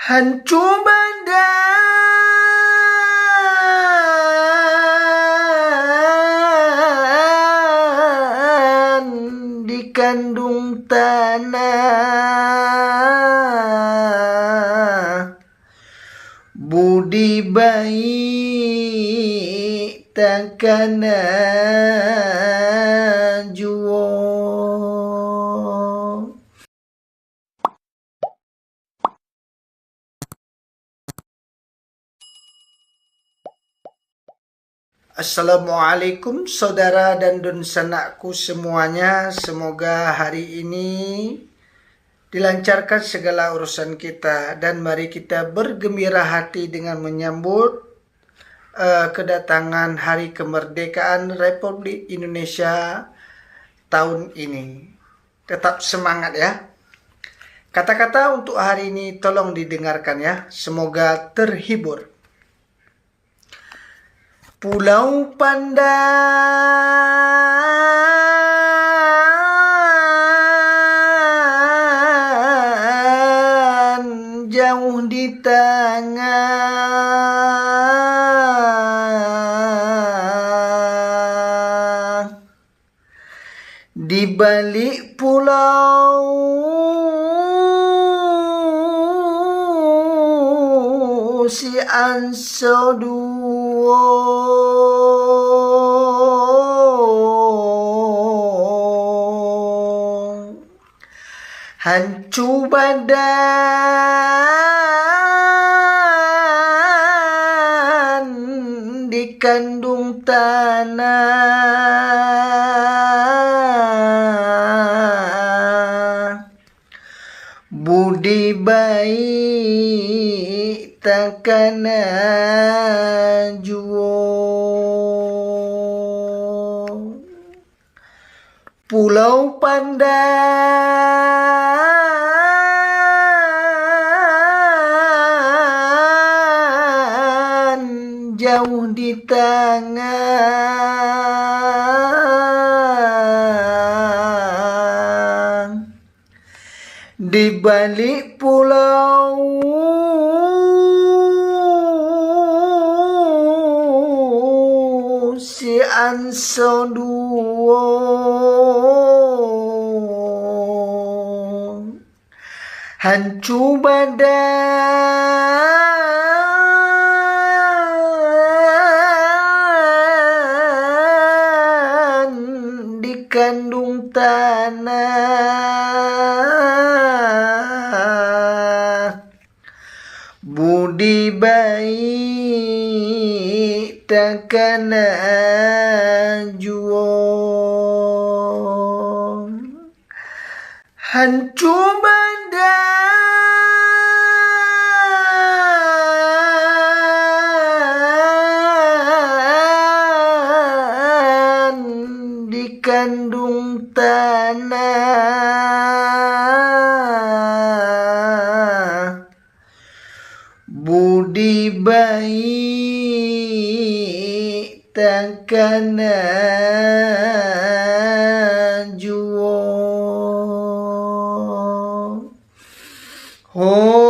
Hancur badan dikandung tanah, budi baik takkan juo. Assalamualaikum saudara dan dunsanakku semuanya. Semoga hari ini dilancarkan segala urusan kita, dan mari kita bergembira hati dengan menyambut kedatangan Hari Kemerdekaan Republik Indonesia tahun ini. Tetap semangat ya. Kata-kata untuk hari ini tolong didengarkan ya. Semoga terhibur. Pulau Pandan jauh di tengah, di balik pulau si Ansoduo. Hancur badan dikandung tanah, budi baik takkan juo. Pulau Pandan jauh di tengah, di balik pulau si Ansoduo. Hancur badan dikandung tanah, budi baik takkan juo. Hancur badan dikandung tanah, budi baik takkan juo. Oh.